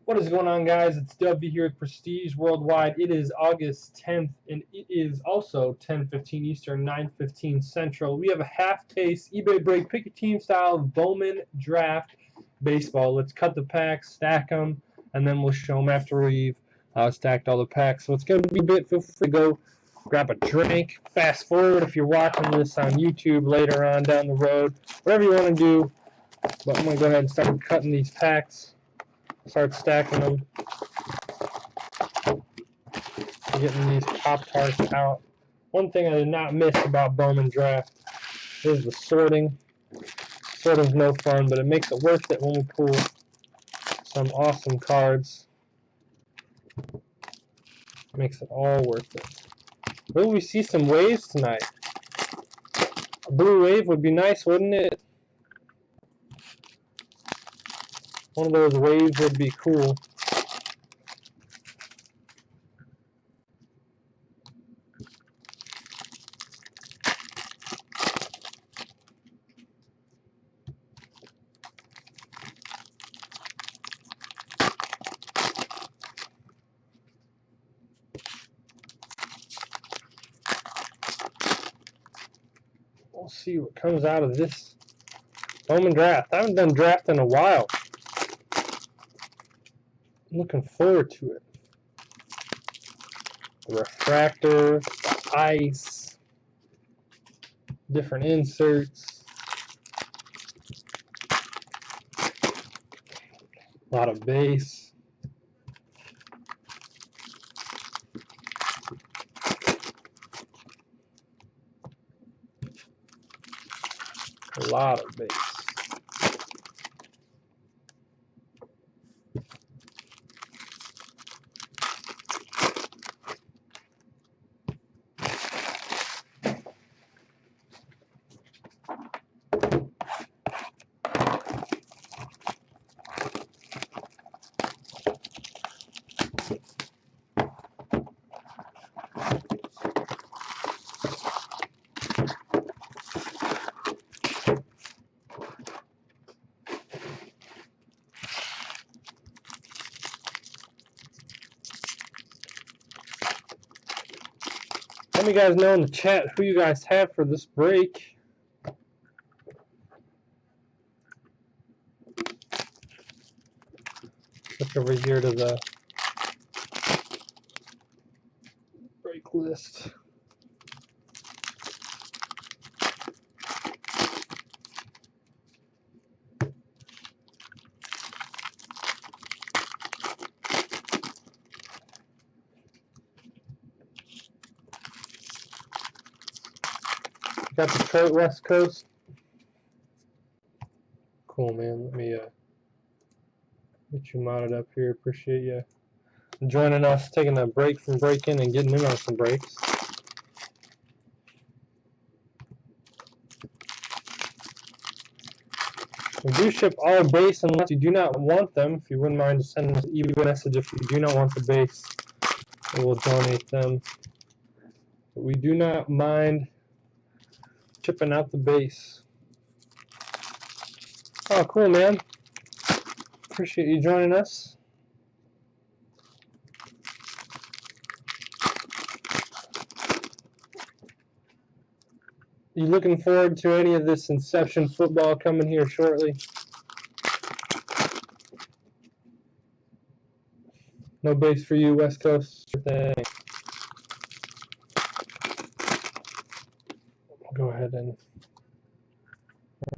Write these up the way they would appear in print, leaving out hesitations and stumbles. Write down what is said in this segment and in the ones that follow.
What is going on, guys? It's W here at Prestige Worldwide. It is August 10th, and it is also 10:15 Eastern, 9:15 Central. We have a half case eBay break pick a team style Bowman draft baseball. Let's cut the packs, stack them, and then we'll show them after we've stacked all the packs. So it's going to be a bit. Feel free to go grab a drink. Fast forward if you're watching this on YouTube later on down the road. Whatever you want to do. But I'm going to go ahead and start cutting these packs. Start stacking them, getting these Pop-Tarts out. One thing I did not miss about Bowman Draft is the sorting. Sorting's no fun, but it makes it worth it when we pull some awesome cards. Makes it all worth it. Will we see some waves tonight? A blue wave would be nice, wouldn't it? One of those waves would be cool. We'll see what comes out of this Bowman draft. I haven't done draft in a while. I'm looking forward to it. The refractor, the ice, different inserts, a lot of base. A lot of base. Let me guys know in the chat who you guys have for this break. Look over here to the break list. Got Detroit West Coast. Cool, man. Let me get you modded up here. Appreciate you joining us, taking a break from breaking and getting in on some breaks. We do ship all base unless you do not want them. If you wouldn't mind to send us an email message if you do not want the base, we will donate them. But we do not mind shipping out the base. Oh, cool, man. Appreciate you joining us. You looking forward to any of this Inception football coming here shortly? No base for you, West Coast. Go ahead and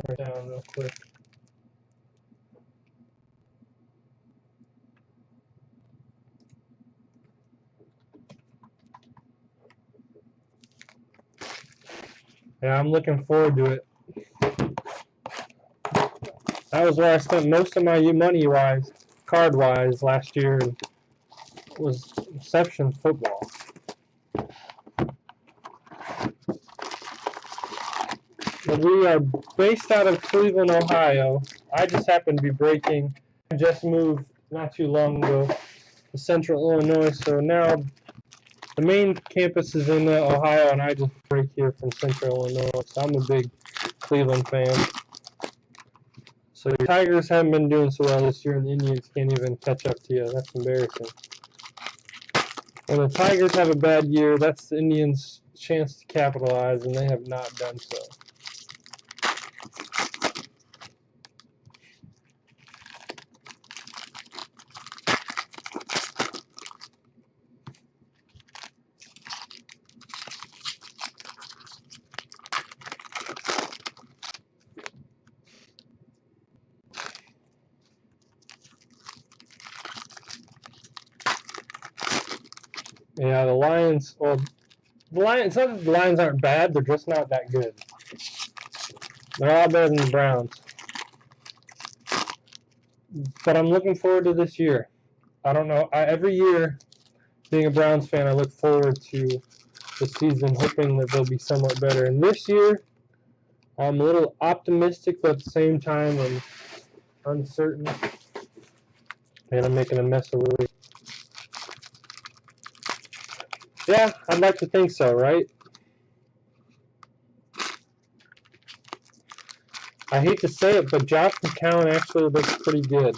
write it down real quick. Yeah, I'm looking forward to it. That was where I spent most of my money-wise, card-wise, last year. Was Inception football. But we are based out of Cleveland, Ohio. I just happen to be breaking. I just moved not too long ago to Central Illinois, so now the main campus is in Ohio, and I just break here from Central Illinois. So I'm a big Cleveland fan. So So your Tigers haven't been doing so well this year, and the Indians can't even catch up to you. That's embarrassing. When the Tigers have a bad year, that's the Indians' chance to capitalize, and they have not done so. Yeah, the Lions, well, it's not that the Lions aren't bad, they're just not that good. They're a lot better than the Browns. But I'm looking forward to this year. I don't know. Every year, being a Browns fan, I look forward to the season, hoping that they'll be somewhat better. And this year, I'm a little optimistic, but at the same time, I'm uncertain. And I'm making a mess of it. Yeah, I'd like to think so, right? I hate to say it, but Josh McCown actually looks pretty good.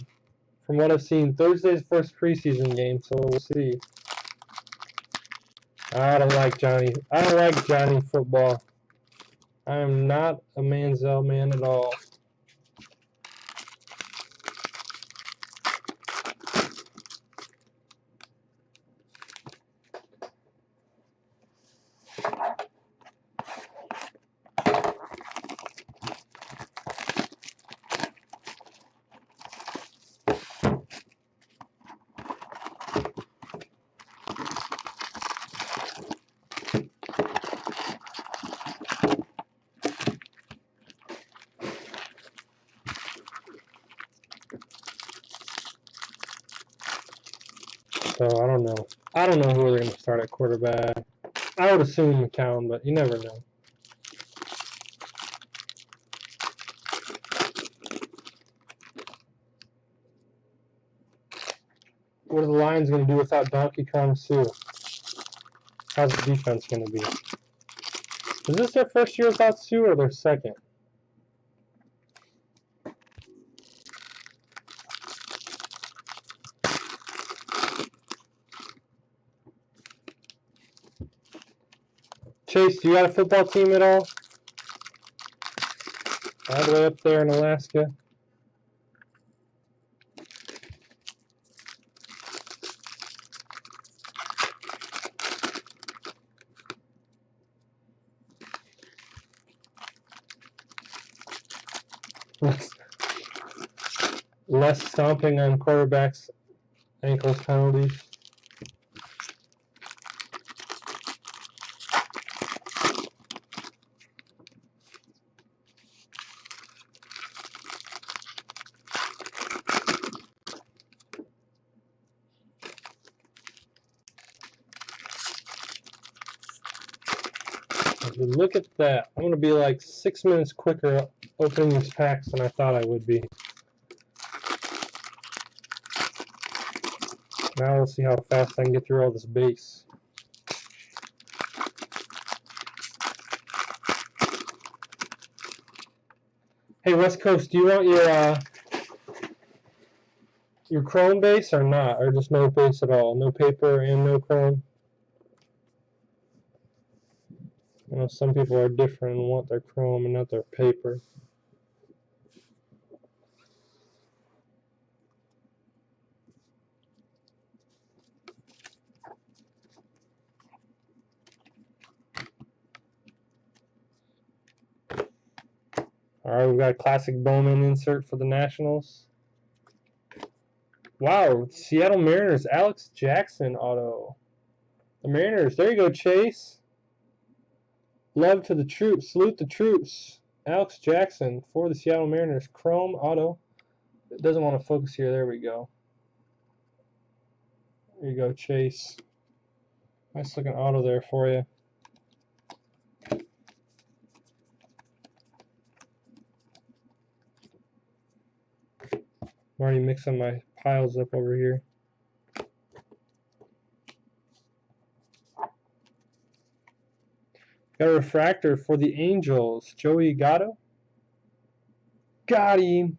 From what I've seen, Thursday's first preseason game, so we'll see. I don't like Johnny football. I am not a Manziel man at all. So I don't know. I don't know who they're going to start at quarterback. I would assume McCown, but you never know. What are the Lions going to do without Donkey Kong Sue? How's the defense going to be? Is this their first year without Sue or their second? Chase, do you got a football team at all? All the way up there in Alaska? Less stomping on quarterbacks' ankles penalties. Look at that. I'm going to be like 6 minutes quicker opening these packs than I thought I would be. Now we'll see how fast I can get through all this base. Hey, West Coast, do you want your Chrome base or not? Or just no base at all? No paper and no Chrome? I know some people are different and want their Chrome and not their paper. Alright, we've got a classic Bowman insert for the Nationals. Wow, Seattle Mariners, Alex Jackson auto. The Mariners, there you go, Chase. Love to the troops, salute the troops. Alex Jackson for the Seattle Mariners, Chrome auto. It doesn't want to focus here, there we go. There you go, Chase. Nice looking auto there for you. I'm already mixing my piles up over here. Got a refractor for the Angels, Joey Gatto. Got him.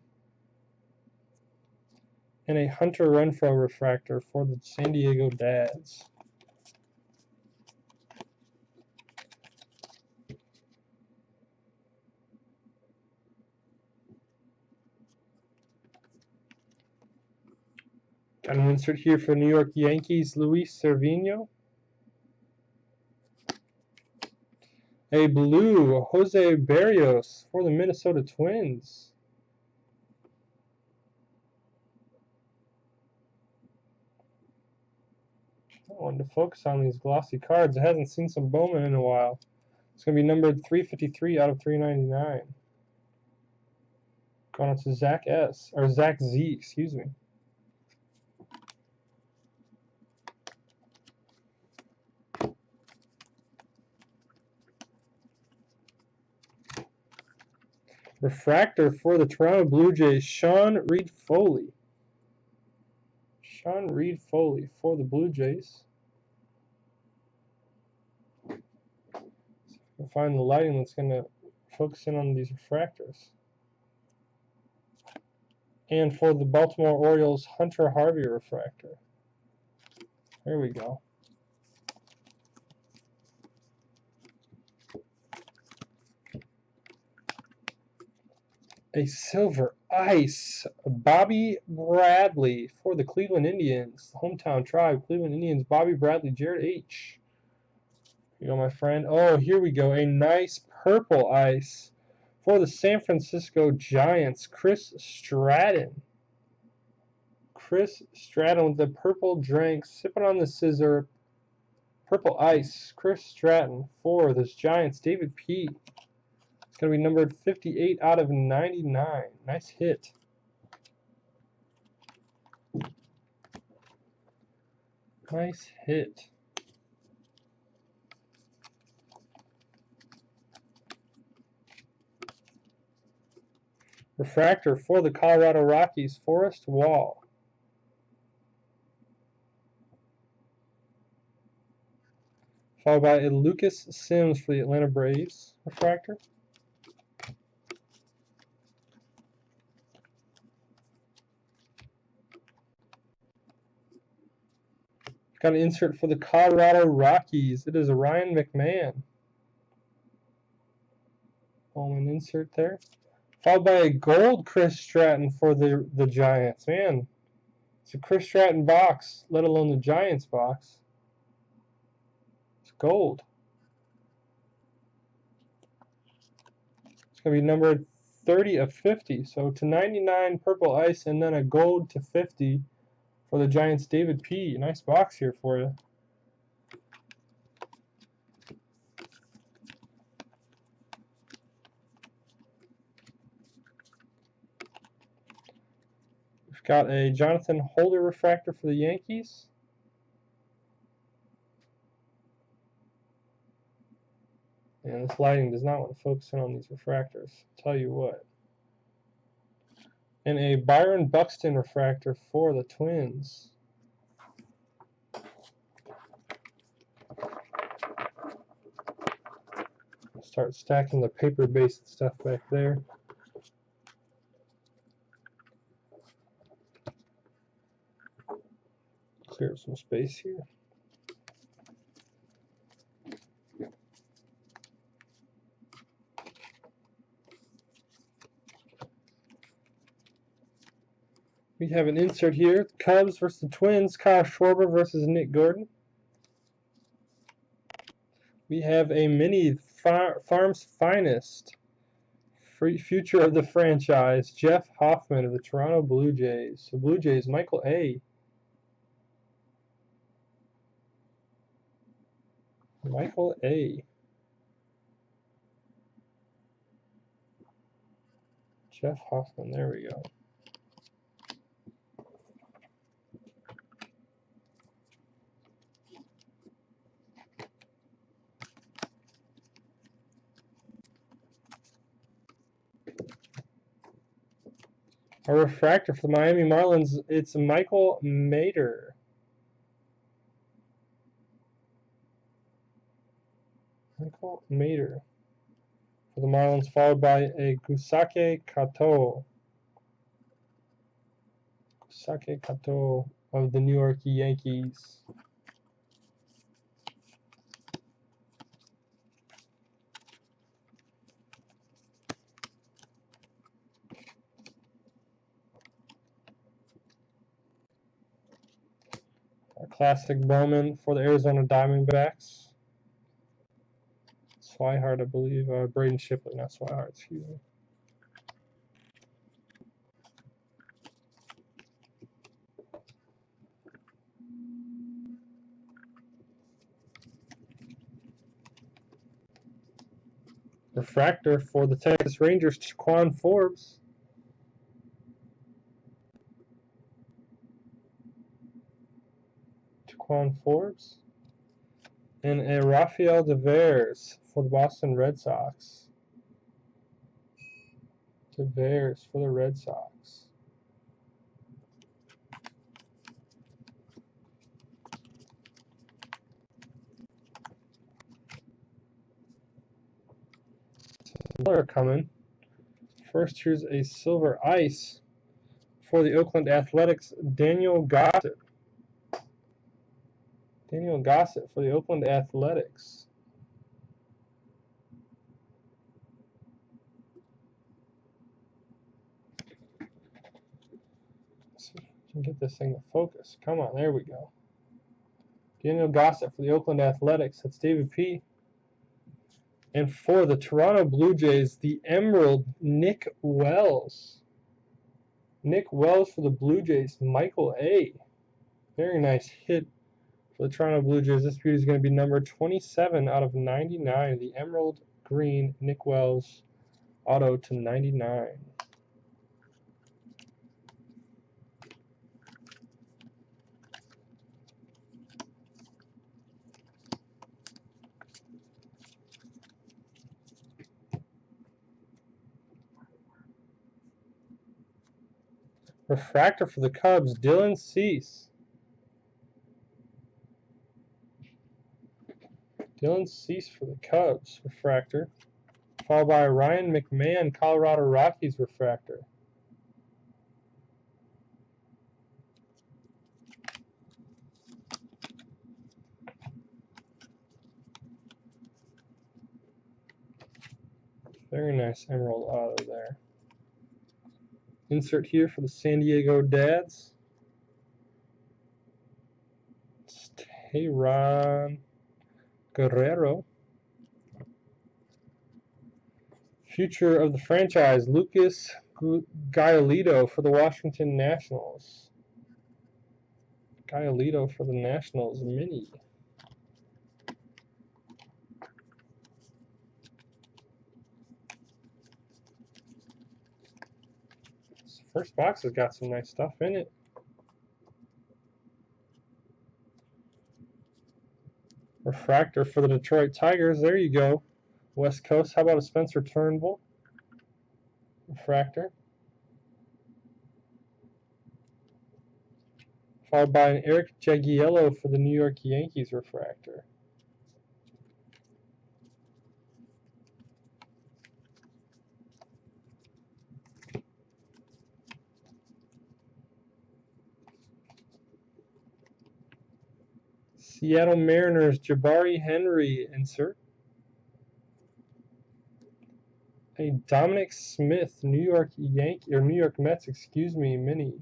And a Hunter Renfroe refractor for the San Diego Dads. Got an insert here for New York Yankees, Luis Cervino. A blue, Jose Barrios for the Minnesota Twins. I wanted to focus on these glossy cards. I haven't seen some Bowman in a while. It's going to be numbered 353 out of 399. Going on to Zach Z, excuse me. Refractor for the Toronto Blue Jays, Sean Reed-Foley. Sean Reed-Foley for the Blue Jays. We'll find the lighting that's going to focus in on these refractors. And for the Baltimore Orioles, Hunter Harvey refractor. There we go. A silver ice, Bobby Bradley for the Cleveland Indians. The hometown tribe, Cleveland Indians, Bobby Bradley, Jared H. Here you go, my friend. Oh, here we go. A nice purple ice for the San Francisco Giants, Chris Stratton. Chris Stratton with the purple drink, sipping on the scissor. Purple ice, Chris Stratton for the Giants, David P. It's going to be numbered 58 out of 99. Nice hit. Nice hit. Refractor for the Colorado Rockies, Forrest Wall. Followed by a Lucas Sims for the Atlanta Braves refractor. Got an insert for the Colorado Rockies. It is a Ryan McMahon. Bowman insert there. Followed by a gold Chris Stratton for the Giants. Man, it's a Chris Stratton box, let alone the Giants box. It's gold. It's going to be numbered 30 of 50. So to 99 purple ice and then a gold to 50 for the Giants, David P. Nice box here for you. We've got a Jonathan Holder refractor for the Yankees. And this lighting does not want to focus in on these refractors. I'll tell you what. And a Byron Buxton refractor for the Twins. Start stacking the paper-based stuff back there. Clear up some space here. We have an insert here. Cubs versus the Twins. Kyle Schwarber versus Nick Gordon. We have a mini Farm's Finest. Future of the franchise. Jeff Hoffman of the Toronto Blue Jays. The Blue Jays, Michael A. Michael A. Jeff Hoffman. There we go. A refractor for the Miami Marlins, it's Michael Mader. Michael Mader for the Marlins, followed by a Gusake Kato. Sake Kato of the New York Yankees. A classic Bowman for the Arizona Diamondbacks. Swihart, I believe. Braden Shipley, not Swihart, excuse me. Refractor for the Texas Rangers, Taquan Forbes. Taquan Forbes. And a Rafael Devers for the Boston Red Sox. Devers for the Red Sox. Color coming. First, here's a silver ice for the Oakland Athletics, Daniel Gossett. Daniel Gossett for the Oakland Athletics. Let's see if we can get this thing to focus. Come on, there we go. Daniel Gossett for the Oakland Athletics. That's David P. And for the Toronto Blue Jays, the Emerald, Nick Wells. Nick Wells for the Blue Jays, Michael A. Very nice hit for the Toronto Blue Jays. This beauty is going to be number 27 out of 99. The Emerald Green, Nick Wells, auto to 99. Refractor for the Cubs, Dylan Cease. Dylan Cease for the Cubs, refractor. Followed by Ryan McMahon, Colorado Rockies, refractor. Very nice emerald auto there. Insert here for the San Diego Dads. Tehran Guerrero. Future of the franchise, Lucas Giolito for the Washington Nationals. Giolito for the Nationals, mini. This first box has got some nice stuff in it. Refractor for the Detroit Tigers. There you go. West Coast. How about a Spencer Turnbull? Refractor. Followed by an Eric Jagiello for the New York Yankees, refractor. Seattle Mariners, Jabari Henry, insert. A Dominic Smith, New York Mets, excuse me, mini.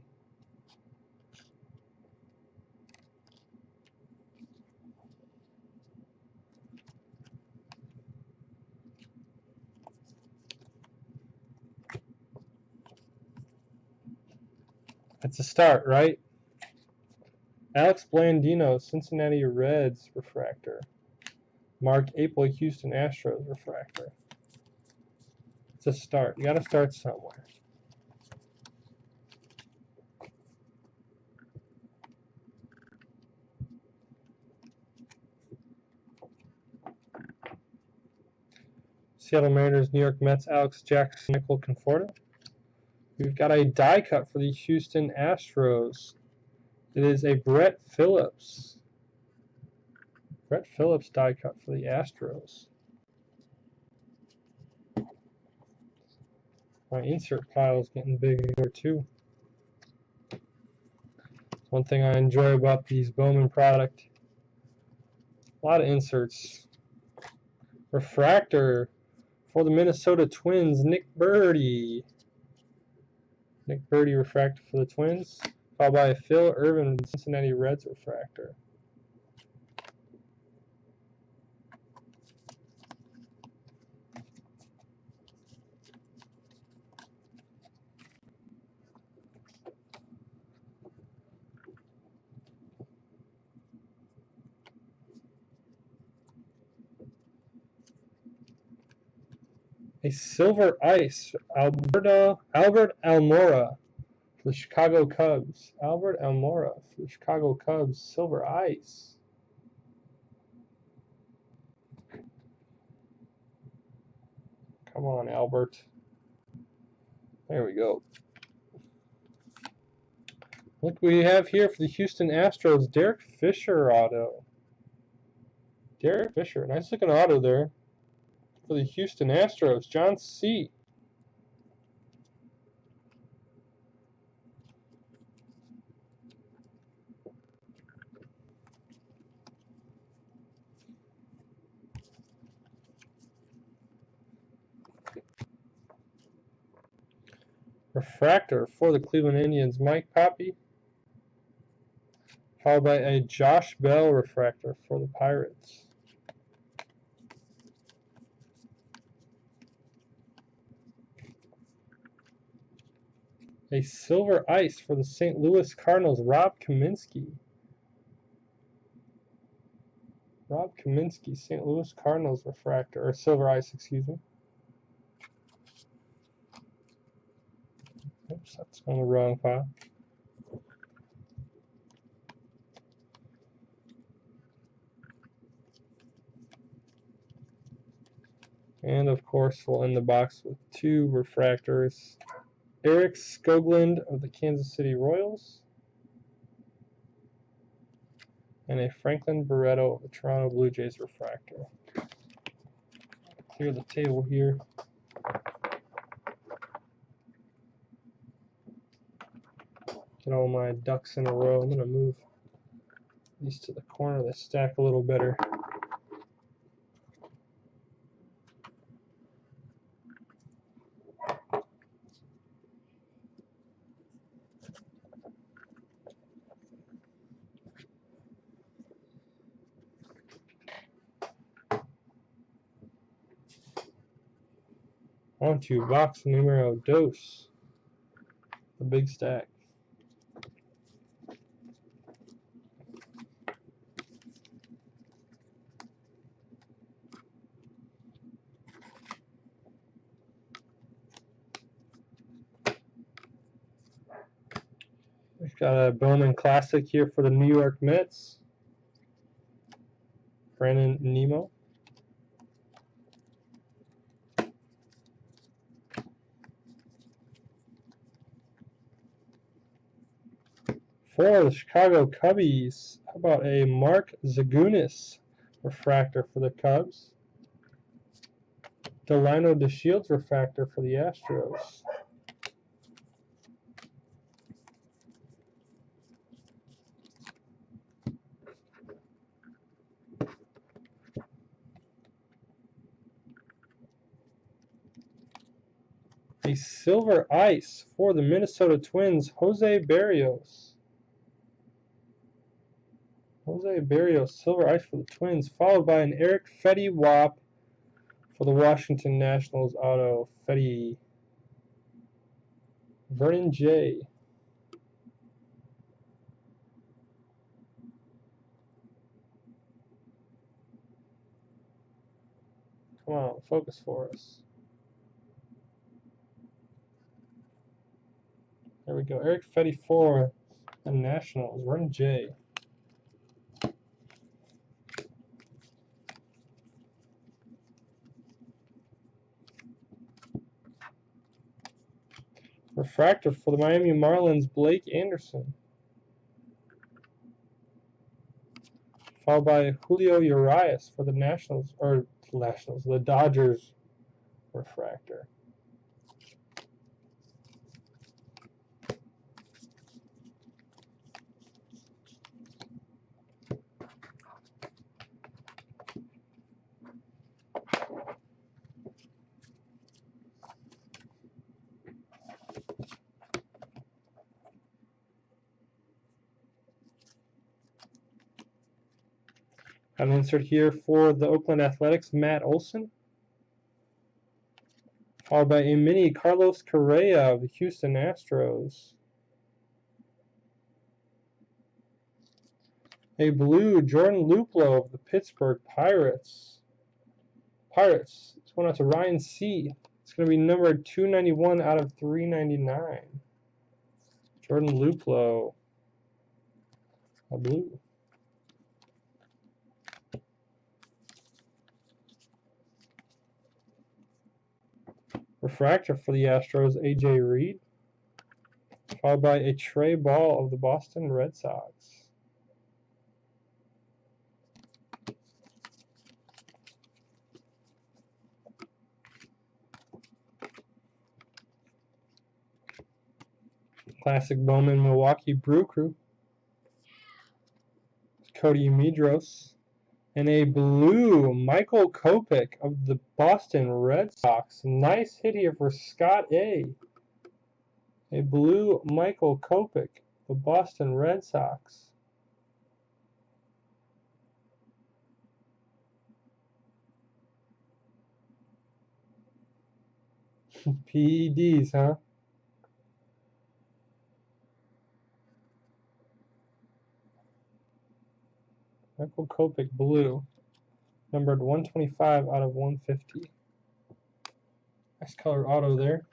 That's a start, right? Alex Blandino, Cincinnati Reds, refractor. Mark April, Houston Astros, refractor. It's a start. You got to start somewhere. Seattle Mariners, New York Mets, Alex Jackson, Michael Conforto. We've got a die cut for the Houston Astros. It is a Brett Phillips. Brett Phillips die cut for the Astros. My insert pile is getting bigger too. One thing I enjoy about these Bowman product, a lot of inserts. Refractor for the Minnesota Twins, Nick Birdie. Nick Birdie refractor for the Twins, followed by Phil Irvin, Cincinnati Reds refractor. A silver ice, Albert Almora for the Chicago Cubs. Albert Almora for the Chicago Cubs, silver ice. Come on, Albert. There we go. Look what we have here for the Houston Astros, Derek Fisher auto. Derek Fisher, nice looking auto there for the Houston Astros, John C. Refractor for the Cleveland Indians, Mike Poppy. Followed by a Josh Bell refractor for the Pirates. A silver ice for the St. Louis Cardinals, Rob Kaminsky. Rob Kaminsky, St. Louis Cardinals refractor, or silver ice, excuse me. Oops, that's on the wrong file. And of course, we'll end the box with two refractors. Eric Skoglund of the Kansas City Royals, and a Franklin Barreto of the Toronto Blue Jays refractor. Clear the table here. Get all my ducks in a row. I'm going to move these to the corner. They stack a little better. On to box numero dos, the big stack. We've got a Bowman Classic here for the New York Mets, Brandon Nimmo. For the Chicago Cubbies, how about a Mark Zagunis refractor for the Cubs? Delino DeShields refractor for the Astros. A silver ice for the Minnesota Twins, Jose Berrios. Jose Berrios, silver ice for the Twins, followed by an Eric Fetty Wap for the Washington Nationals auto, Fetty. Vernon J. Come on, focus for us. There we go. Eric Fetty for the Nationals, Vernon J. Refractor for the Miami Marlins, Blake Anderson. Followed by Julio Urias for the the Dodgers refractor. An insert here for the Oakland Athletics, Matt Olson. Followed by a mini Carlos Correa of the Houston Astros. A blue Jordan Luplow of the Pittsburgh Pirates. It's going out to Ryan C. It's going to be numbered 291 out of 399. Jordan Luplow. A blue. Refractor for the Astros, A.J. Reed. Followed by a Trey Ball of the Boston Red Sox. Classic Bowman Milwaukee Brew Crew. Cody Medros. And a blue Michael Kopech of the Boston Red Sox. Nice hit here for Scott A. A blue Michael Kopech, the Boston Red Sox. PEDs, huh? Michael Kopech blue, numbered 125 out of 150. Nice color auto there.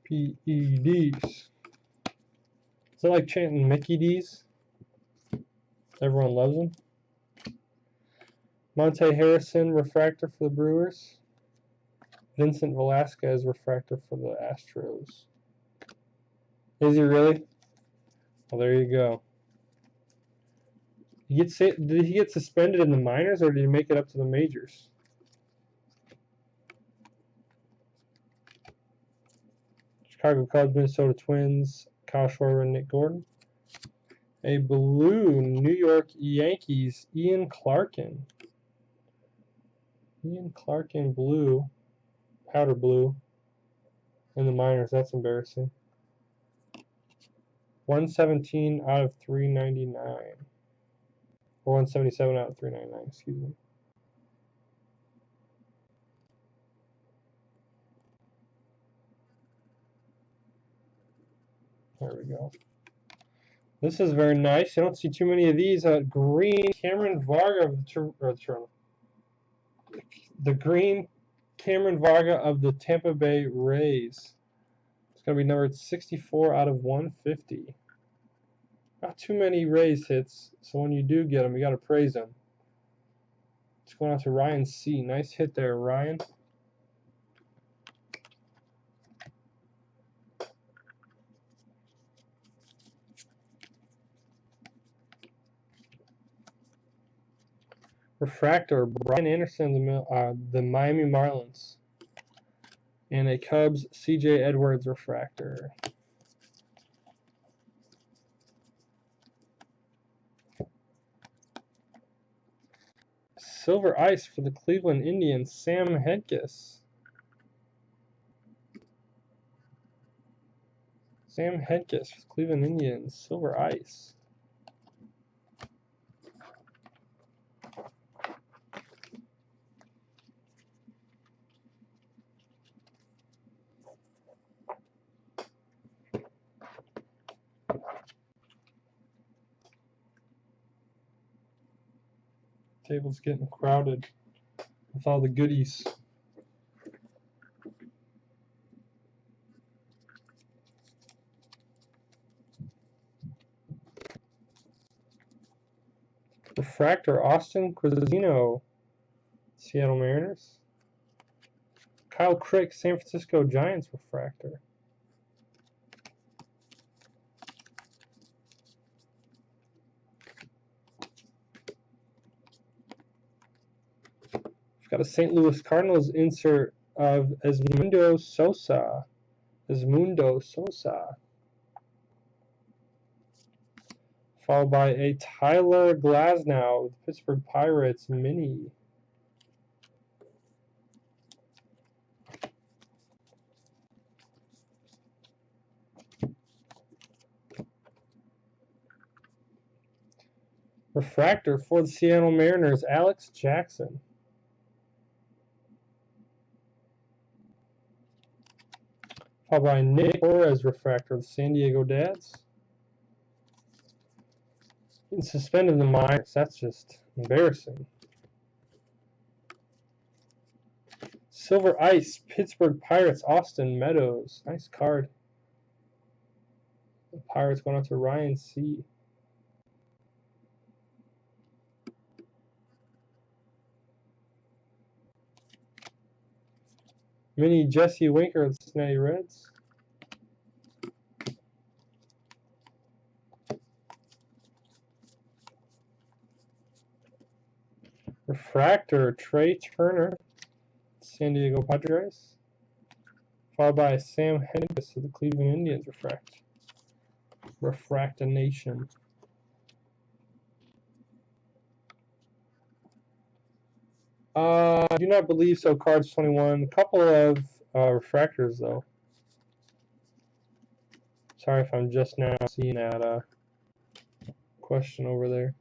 PEDs. Is it like chanting Mickey D's? Everyone loves them. Monte Harrison refractor for the Brewers. Vincent Velasquez refractor for the Astros. Is he really? Well, there you go. Did he get suspended in the minors, or did he make it up to the majors? Chicago Cubs, Minnesota Twins, Kyle Schwarber, and Nick Gordon. A blue New York Yankees, Ian Clarkin. Ian Clarkin blue, powder blue, in the minors. That's embarrassing. 117 out of 399. Or 177 out of 399, excuse me. There we go. This is very nice. You don't see too many of these. Green Cameron Varga of the green Cameron Varga of the Tampa Bay Rays. It's going to be numbered 64 out of 150. Not too many Rays hits, so when you do get them, you got to praise them. It's going out to Ryan C. Nice hit there, Ryan. Refractor, Brian Anderson, the Miami Marlins. And a Cubs, C.J. Edwards refractor. Silver Ice for the Cleveland Indians, Sam Hedges. Sam Hedges for the Cleveland Indians, Silver Ice. Table's getting crowded with all the goodies. Refractor, Austin Quizino, Seattle Mariners. Kyle Crick, San Francisco Giants refractor. We've got a St. Louis Cardinals insert of Edmundo Sosa. Followed by a Tyler Glasnow with Pittsburgh Pirates mini. Refractor for the Seattle Mariners, Alex Jackson. Followed by Nick Torres, refractor of the San Diego Dads. Getting suspended in the minors. That's just embarrassing. Silver Ice, Pittsburgh Pirates, Austin Meadows. Nice card. The Pirates going out to Ryan C. Mini Jesse Winker of the Cincinnati Reds. Refractor, Trey Turner, San Diego Padres. Followed by Sam Hennessy of the Cleveland Indians, Refractination. I do not believe so. Cards 21. A couple of refractors, though. Sorry if I'm just now seeing that question over there.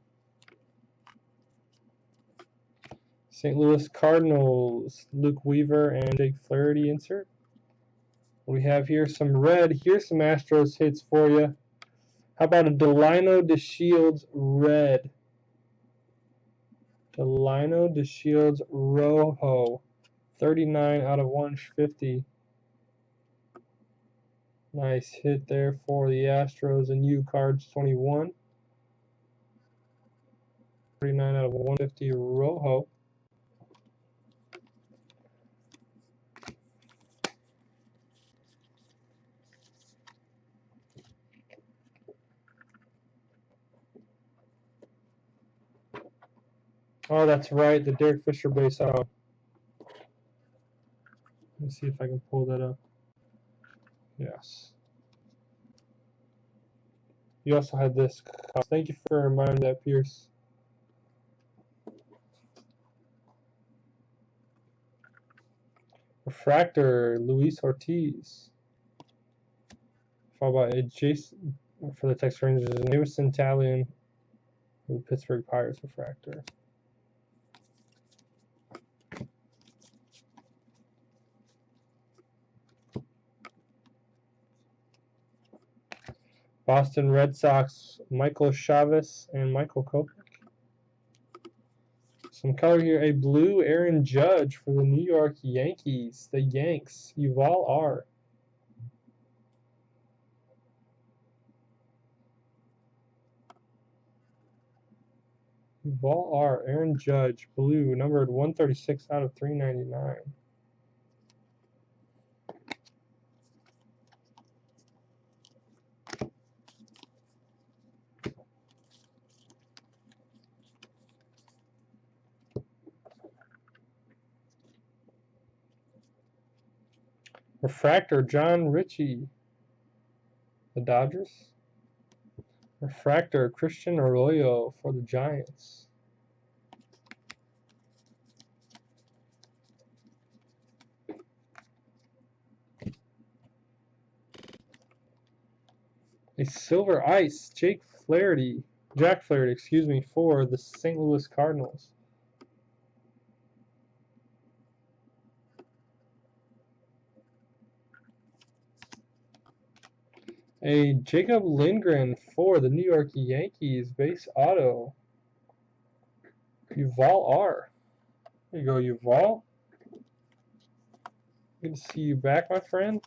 St. Louis Cardinals, Luke Weaver and Jake Flaherty insert. We have here some red. Here's some Astros hits for you. How about a Delino DeShields red? Delino DeShields Rojo. 39 out of 150. Nice hit there for the Astros and you, cards 21. 39 out of 150 Rojo. Oh, that's right, the Derek Fisher base out. Let me see if I can pull that up. Yes. You also had this. Thank you for reminding that, Pierce. Refractor, Luis Ortiz. Followed by Jason for the Texas Rangers, Navison Talion, the Pittsburgh Pirates refractor. Boston Red Sox, Michael Chavez and Michael Kopech. Some color here, a blue Aaron Judge for the New York Yankees. The Yanks, Yuval R. Yuval R. Aaron Judge, blue, numbered 136 out of 399. Refractor, John Ritchie, the Dodgers. Refractor, Christian Arroyo for the Giants. A silver ice, Jack Flaherty, excuse me, for the St. Louis Cardinals. A Jacob Lindgren for the New York Yankees, base auto. Yuval R. There you go, Yuval. Good to see you back, my friend.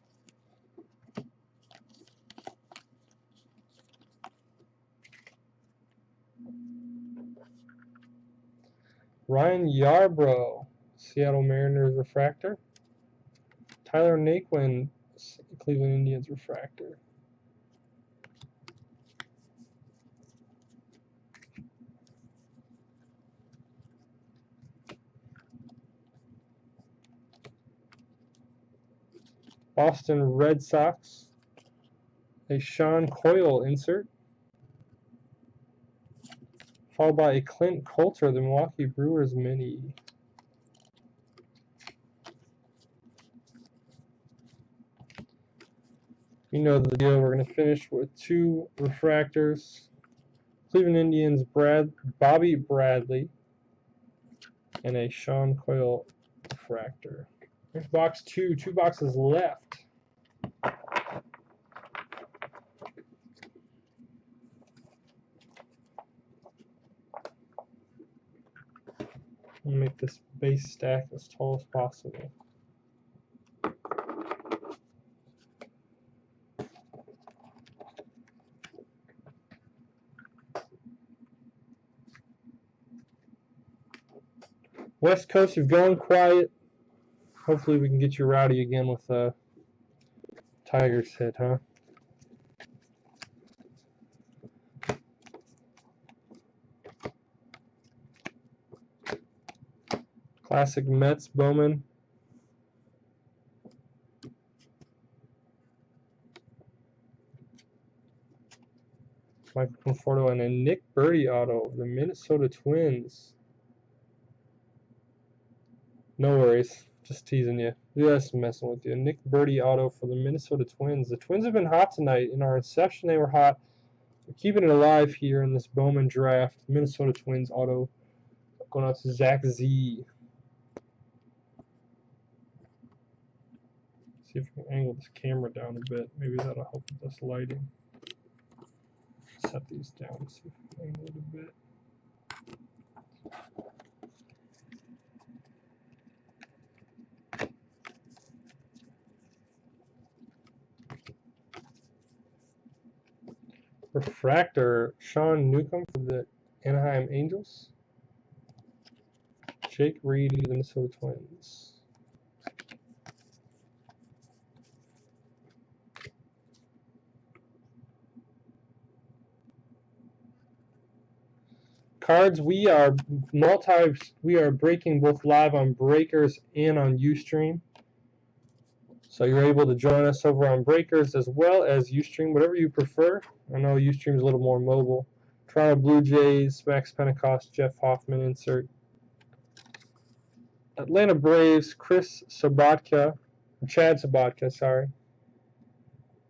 Ryan Yarbrough, Seattle Mariners refractor. Tyler Naquin, Cleveland Indians refractor. Boston Red Sox, a Sean Coyle insert. Followed by a Clint Coulter, the Milwaukee Brewers mini. You know the deal. We're going to finish with two refractors. Cleveland Indians, Bobby Bradley, and a Sean Coyle refractor. There's box 2. 2 boxes left. I'll make this base stack as tall as possible. West Coast, you've gone quiet. Hopefully we can get you rowdy again with a Tigers hit, huh? Classic Mets, Bowman. Michael Conforto and a Nick Birdie auto, the Minnesota Twins. No worries, just teasing you. Just messing with you. Nick Birdie auto for the Minnesota Twins. The Twins have been hot tonight. In our inception, they were hot. We're keeping it alive here in this Bowman draft. Minnesota Twins auto going out to Zach Z. See if we can angle this camera down a bit. Maybe that'll help with this lighting. Set these down. See if we can angle it a bit. Refractor, Sean Newcomb for the Anaheim Angels. Jake Reed, the Minnesota Twins. Cards, we are breaking both live on Breakers and on Ustream. So you're able to join us over on Breakers as well as Ustream, whatever you prefer. I know Ustream is a little more mobile. Toronto Blue Jays, Max Pentecost, Jeff Hoffman insert. Atlanta Braves, Chad Sabatka, sorry.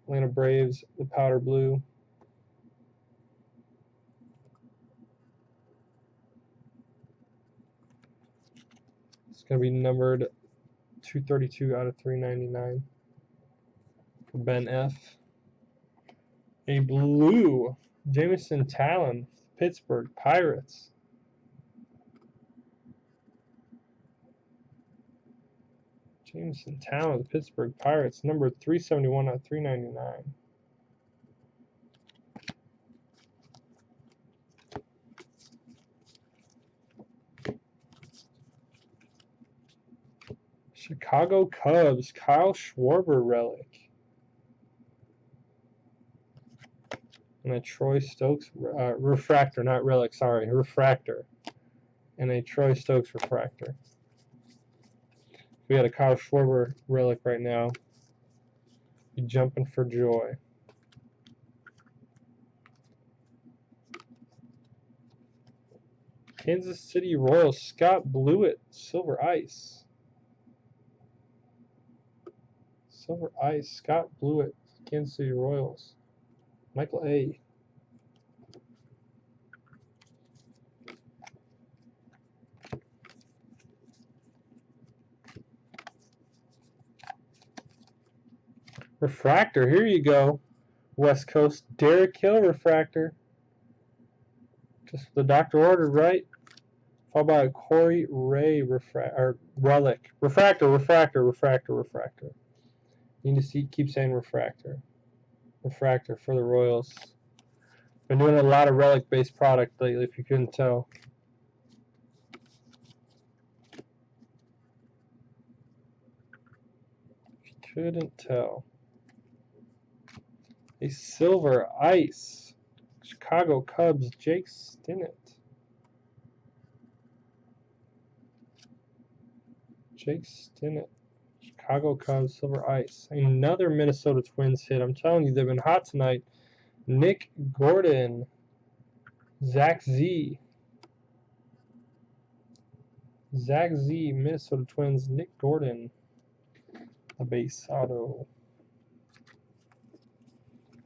Atlanta Braves, the powder blue. It's going to be numbered 232 out of 399 for Ben F. A blue, Jameson Talon, Pittsburgh Pirates. Jameson Talon, the Pittsburgh Pirates, number 371 out of 399. Chicago Cubs, Kyle Schwarber relic. And a Troy Stokes refractor, not relic, sorry, refractor. And a Troy Stokes refractor. We had a Kyle Schwarber relic right now. Be jumping for joy. Kansas City Royals, Scott Blewett, Silver Ice. Silver Ice, Scott Blewett, Kansas City Royals. Michael A. Refractor, here you go. West Coast, Derek Hill refractor. Just the doctor ordered, right? Followed by a Corey Ray relic. Refractor. You need to keep saying refractor. Refractor for the Royals. Been doing a lot of relic-based product lately, if you couldn't tell. A Silver Ice. Chicago Cubs, Jake Stinnett. Chicago Cubs, Silver Ice. Another Minnesota Twins hit. I'm telling you, they've been hot tonight. Nick Gordon. Zach Z, Minnesota Twins, Nick Gordon. A base auto.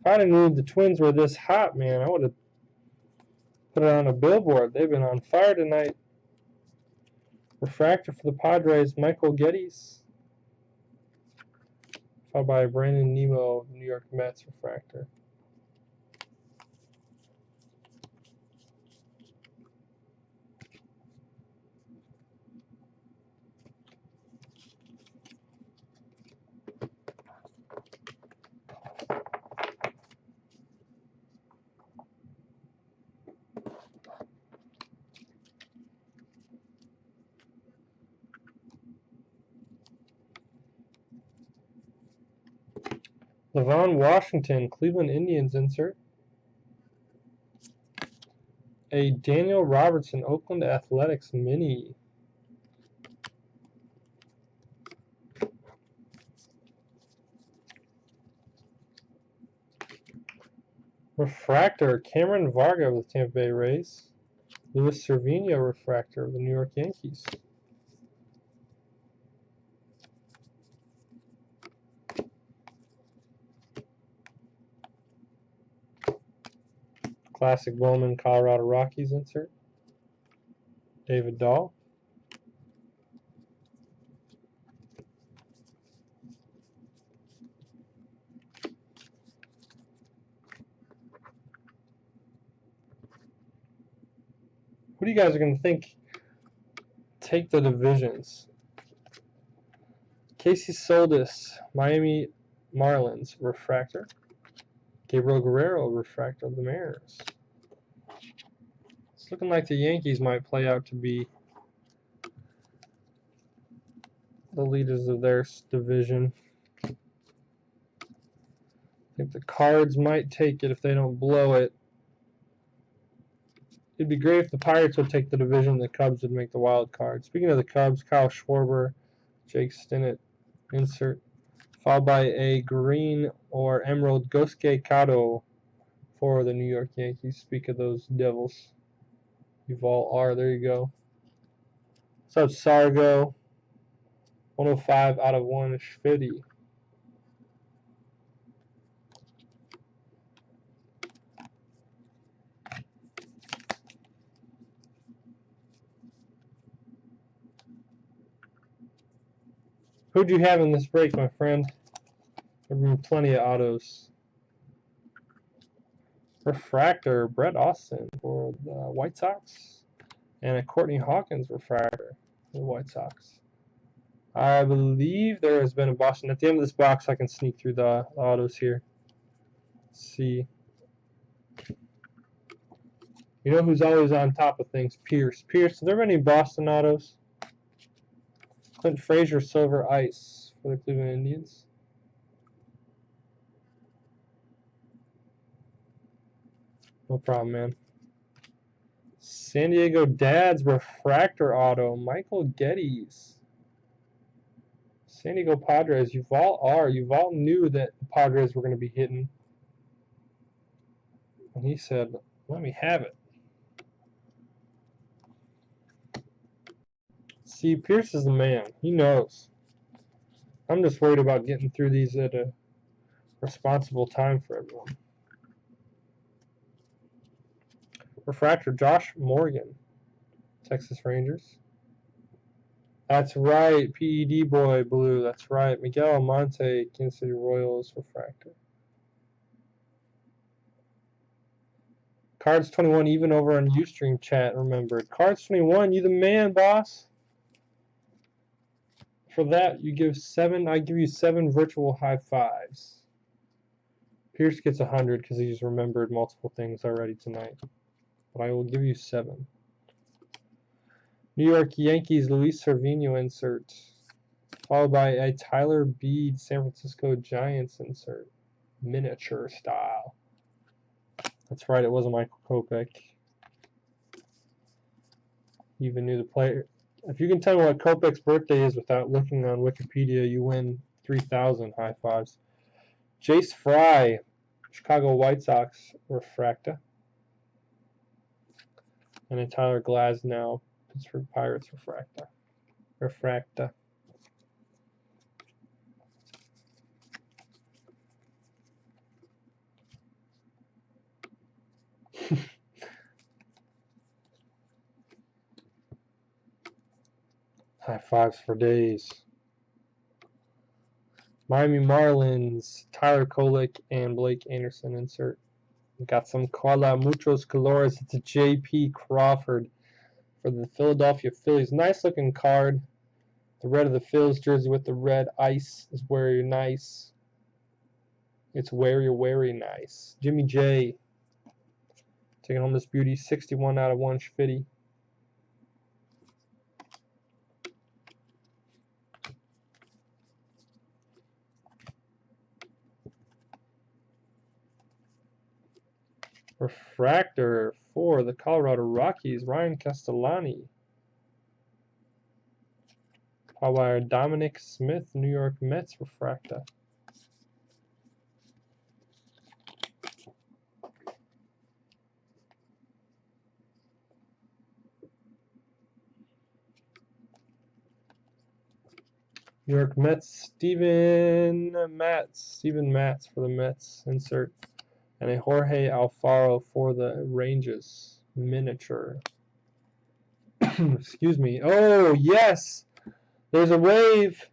If I didn't know the Twins were this hot, man, I would have Put it on a billboard. They've been on fire tonight. Refractor for the Padres, Michael Geddes. Followed by Brandon Nemo, New York Mets refractor. Levon Washington, Cleveland Indians insert. A Daniel Robertson, Oakland Athletics mini. Refractor, Cameron Varga with Tampa Bay Rays. Luis Cervino refractor of the New York Yankees. Classic Bowman, Colorado Rockies insert. David Dahl. What do you guys are going to think? Take the divisions. Casey Soldis, Miami Marlins refractor. Gabriel Guerrero refractor of the Mariners. It's looking like the Yankees might play out to be the leaders of their division. I think the Cards might take it if they don't blow it. It'd be great if the Pirates would take the division. The Cubs would make the wild card. Speaking of the Cubs, Kyle Schwarber, Jake Stinnett, insert, followed by a green or emerald Gosuke Kato for the New York Yankees. Speak of those Devils. Yuval R. There you go. What's up, Sargo? 105 out of 150. Who'd you have in this break, my friend? There have been plenty of autos. Refractor, Brett Austin for the White Sox. And a Courtney Hawkins refractor for the White Sox. I believe there has been a Boston. At the end of this box, I can sneak through the autos here. Let's see. You know who's always on top of things? Pierce. Pierce, are there any Boston autos? Clint Frazier, Silver Ice for the Cleveland Indians. No problem, man. San Diego Dads refractor auto, Michael Geddes. San Diego Padres, Yuval R. Yuval knew that the Padres were going to be hitting. And he said, let me have it. See, Pierce is the man. He knows. I'm just worried about getting through these at a responsible time for everyone. Refractor, Josh Morgan, Texas Rangers. That's right, PED boy, blue. That's right, Miguel Almonte, Kansas City Royals refractor. Cards 21, even over on Ustream chat, remembered. Cards 21, you the man, boss. For that, you give 7. I give you 7 virtual high fives. Pierce gets 100 because he's remembered multiple things already tonight. But I will give you 7. New York Yankees, Luis Cervino insert. Followed by a Tyler Beede, San Francisco Giants insert. Miniature style. That's right, it was a Michael Kopech. You even knew the player. If you can tell me what Kopech's birthday is without looking on Wikipedia, you win 3,000 high fives. Jace Fry, Chicago White Sox refractor. And then Tyler Glasnow, Pittsburgh Pirates refractor. High fives for days. Miami Marlins, Tyler Kolek and Blake Anderson insert. We got some Carla Muchos Colores. It's a J.P. Crawford for the Philadelphia Phillies. Nice looking card. The red of the Phillies jersey with the red ice is very nice. It's very nice. Jimmy J. Taking home this beauty. 61 out of 150. Refractor for the Colorado Rockies, Ryan Castellani. Power Dominic Smith, New York Mets refractor. New York Mets, Steven Matz for the Mets insert. And a Jorge Alfaro for the Rangers miniature. Excuse me. Oh, yes. There's a wave.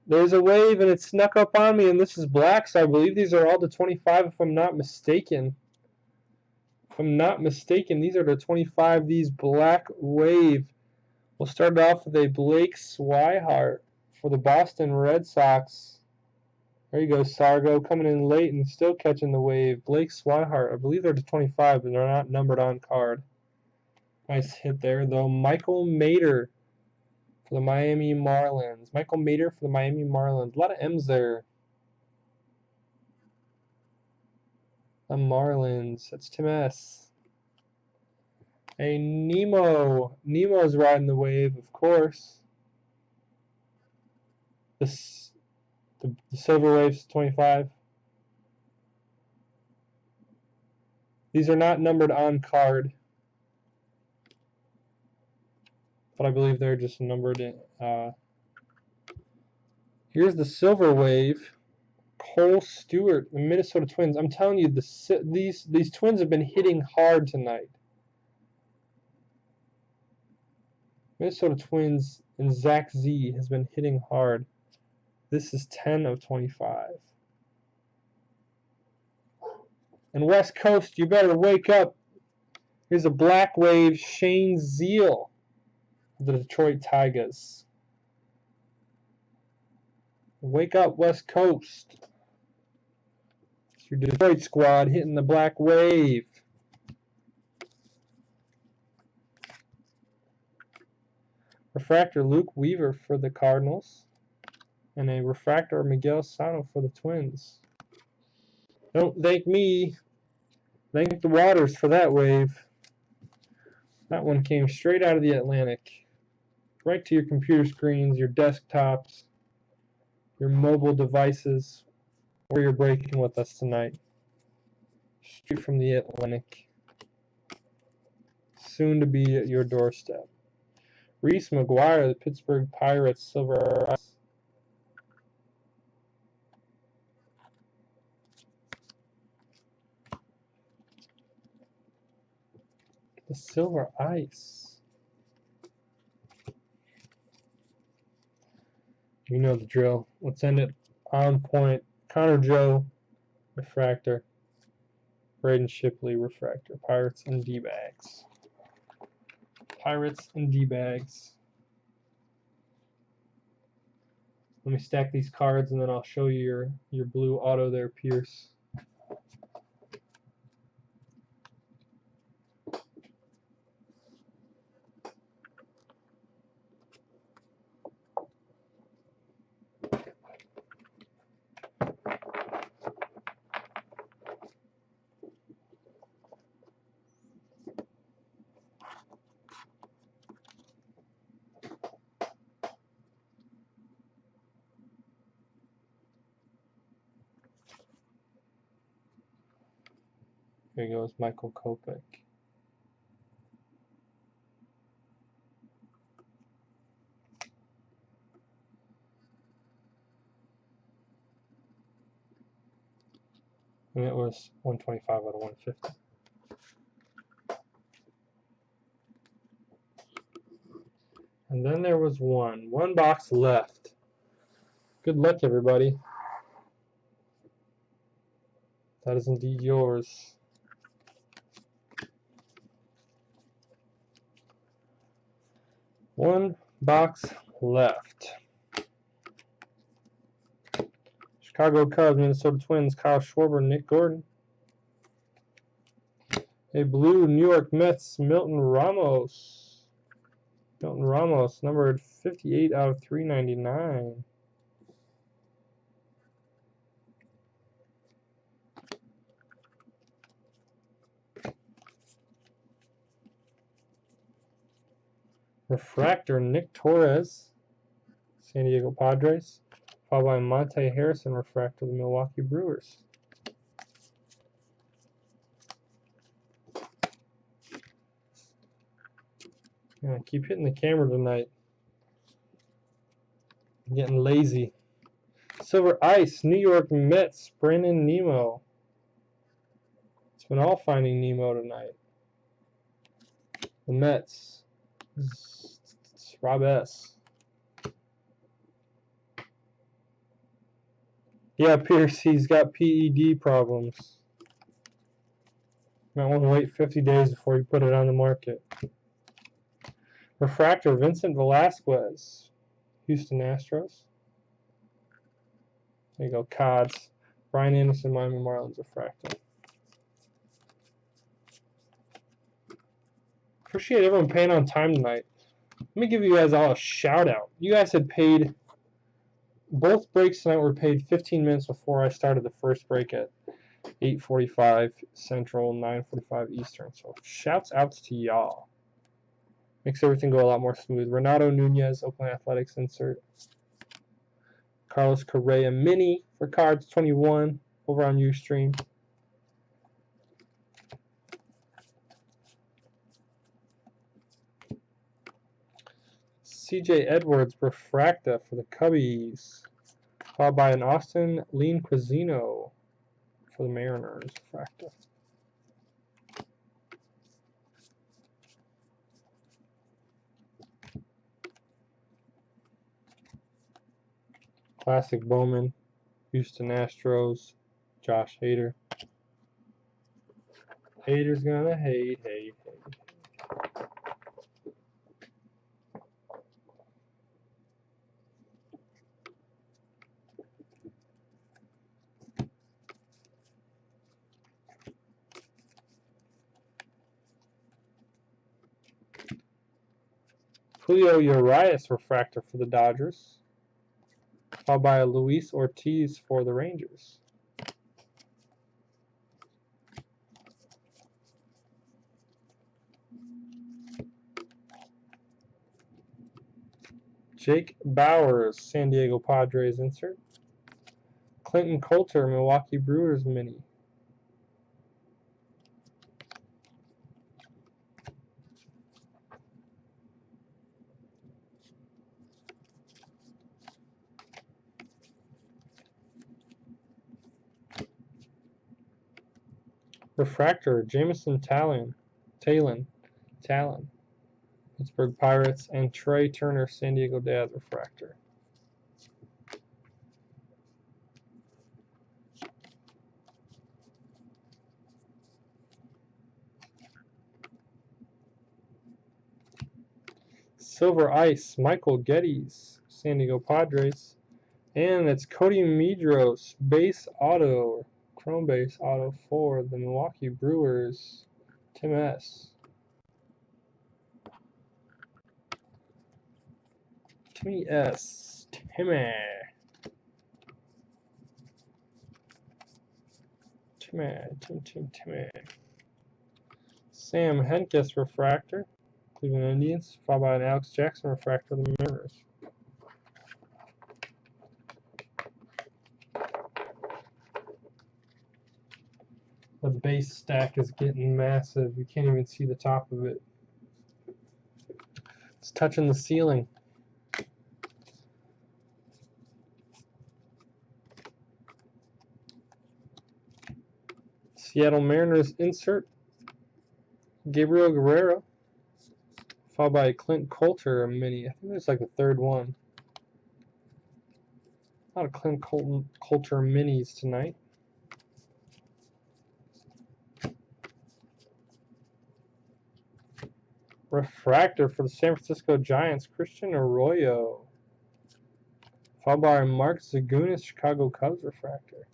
There's a wave, and it snuck up on me, and this is black, so I believe these are all the 25, if I'm not mistaken. If I'm not mistaken, these are the 25, these black wave. We'll start off with a Blake Swihart for the Boston Red Sox. There you go, Sargo, coming in late and still catching the wave. Blake Swihart, I believe they're the 25, but they're not numbered on card. Nice hit there, though. Michael Mater for the Miami Marlins. Michael Mater for the Miami Marlins. A lot of M's there. The Marlins. That's Tim S. Hey, Nemo. Nemo's riding the wave, of course. The Silver Wave's 25. These are not numbered on card, but I believe they're just numbered in. Here's the Silver Wave. Cole Stewart, the Minnesota Twins. I'm telling you, these Twins have been hitting hard tonight. Minnesota Twins and Zach Z has been hitting hard. This is 10 of 25. And West Coast, you better wake up. Here's a Black Wave Shane Zeal of the Detroit Tigers. Wake up, West Coast. It's your Detroit squad hitting the Black Wave. Refractor Luke Weaver for the Cardinals. And a refractor Miguel Sano for the Twins. Don't thank me. Thank the Waters for that wave. That one came straight out of the Atlantic. Right to your computer screens, your desktops, your mobile devices, where you're breaking with us tonight. Straight from the Atlantic. Soon to be at your doorstep. Reese McGuire, the Pittsburgh Pirates, Silver Ice. The Silver Ice. You know the drill. Let's end it on point. Connor Joe, refractor. Braden Shipley, refractor. Pirates and D-bags. Pirates and D-bags. Let me stack these cards and then I'll show you your blue auto there, Pierce. Here goes Michael Kopech. And it was 125 out of 150. And then there was one box left. Good luck, everybody. That is indeed yours. One box left. Chicago Cubs, Minnesota Twins, Kyle Schwarber, Nick Gordon. A blue New York Mets, Milton Ramos. Milton Ramos, numbered 58 out of 399. Refractor, Nick Torres, San Diego Padres. Followed by Monte Harrison, refractor, the Milwaukee Brewers. Yeah, keep hitting the camera tonight. I'm getting lazy. Silver Ice, New York Mets, Brandon Nemo. It's been all Finding Nemo tonight. The Mets. It's Rob S. Yeah, Pierce, he's got PED problems. Might want to wait 50 days before you put it on the market. Refractor, Vincent Velasquez, Houston Astros. There you go, Cods. Brian Anderson, Miami Marlins, refractor. Appreciate everyone paying on time tonight. Let me give you guys all a shout out. You guys had paid, both breaks tonight were paid 15 minutes before I started the first break at 8:45 Central, 9:45 Eastern. So shouts outs to y'all. Makes everything go a lot more smooth. Renato Nunez, Oakland Athletics insert. Carlos Correa mini for cards 21 over on Ustream. CJ Edwards refractor for the Cubbies. Followed by an Austin Lean Cuisino for the Mariners refractor. Classic Bowman, Houston Astros, Josh Hader. Hader's gonna hate. Julio Urias refractor for the Dodgers. Followed by a Luis Ortiz for the Rangers. Jake Bowers, San Diego Padres insert. Clinton Coulter, Milwaukee Brewers mini. Refractor, Jamison Talon, Pittsburgh Pirates, and Trey Turner, San Diego Dad refractor. Silver Ice, Michael Geddes, San Diego Padres. And it's Cody Medros, base auto, chrome base auto for the Milwaukee Brewers, Tim S. Timmy S. Timmy. Sam Henkes refractor, Cleveland Indians, followed by an Alex Jackson refractor of the Mariners. The base stack is getting massive. You can't even see the top of it. It's touching the ceiling. Seattle Mariners insert, Gabriel Guerrero, Followed by a Clint Coulter mini. I think that's like the third one. A lot of Clint Coulter minis tonight. Refractor for the San Francisco Giants, Christian Arroyo. Followed by Mark Zagunis, Chicago Cubs refractor.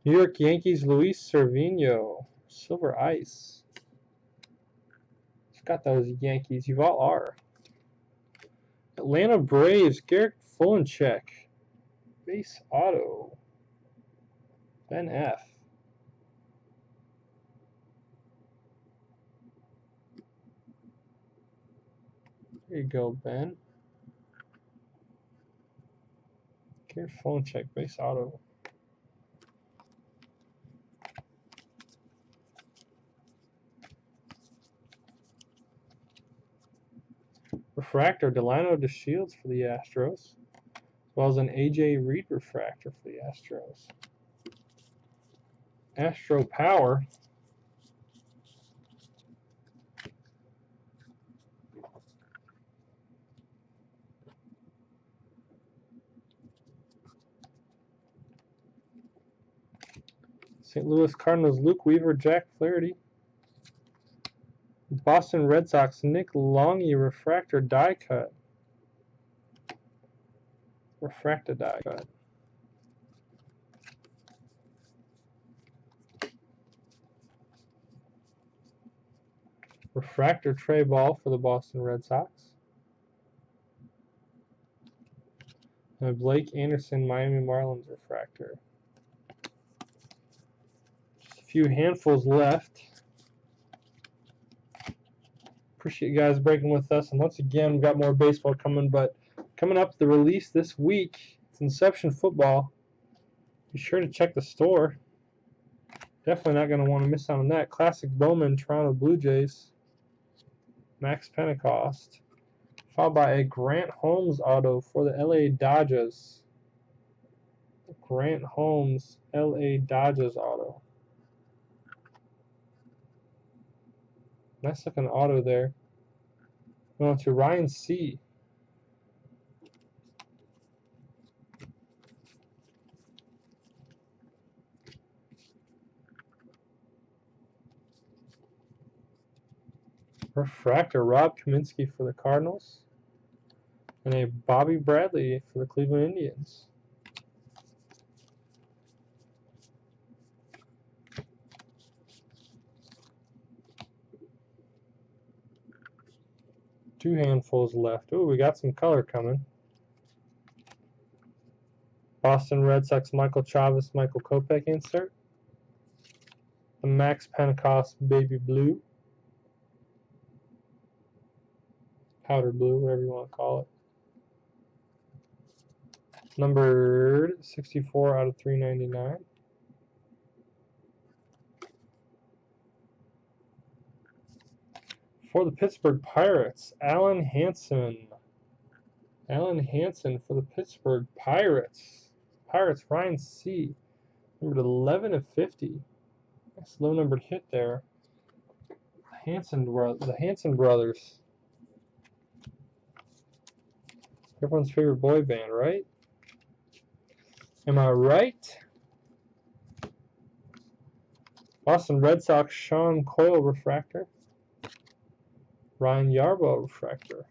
New York Yankees, Luis Cervino, Silver Ice. He's got those Yankees. You all are. Atlanta Braves, Garrett Fulencheck. Base auto. Ben F. There you go, Ben. Garrett Fulencheck, base auto. Refractor, Delano DeShields for the Astros, as well as an AJ Reed refractor for the Astros. Astro Power. St. Louis Cardinals, Luke Weaver, Jack Flaherty. Boston Red Sox, Nick Longy, refractor die cut. Refractor die cut. Refractor Trey Ball for the Boston Red Sox. And Blake Anderson, Miami Marlins refractor. Just a few handfuls left. Appreciate you guys breaking with us. And once again, we've got more baseball coming, but coming up, the release this week, it's Inception Football. Be sure to check the store. Definitely not going to want to miss out on that. Classic Bowman, Toronto Blue Jays. Max Pentecost. Followed by a Grant Holmes auto for the LA Dodgers. Grant Holmes, LA Dodgers auto. Nice looking auto there. Going to Ryan C. Refractor, Rob Kaminsky for the Cardinals. And a Bobby Bradley for the Cleveland Indians. Two handfuls left. Ooh, we got some color coming. Boston Red Sox, Michael Chavis, Michael Kopech insert. The Max Pentecost Baby Blue. Powder blue, whatever you want to call it. Numbered 64 out of 399. For the Pittsburgh Pirates, Alan Hansen. Alan Hansen for the Pittsburgh Pirates. Pirates, Ryan C. Numbered 11 of 50. Nice low numbered hit there. The Hansen brothers. Everyone's favorite boy band, right? Am I right? Boston Red Sox, Sean Coyle refractor. Ryan Yarbrough refractor.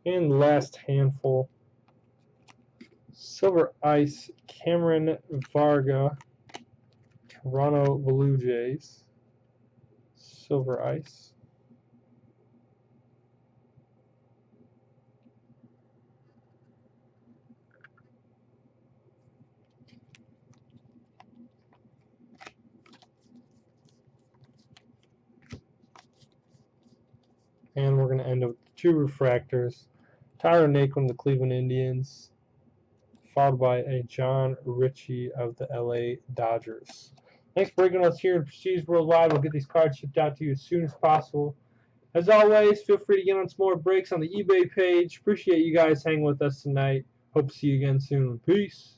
And last handful. Silver Ice, Cameron Varga, Toronto Blue Jays. Silver Ice. And we're going to end up with two refractors. Tyler Naquin of the Cleveland Indians, followed by a John Ritchie of the LA Dodgers. Thanks for breaking us here in Prestige Worldwide. We'll get these cards shipped out to you as soon as possible. As always, feel free to get on some more breaks on the eBay page. Appreciate you guys hanging with us tonight. Hope to see you again soon. Peace.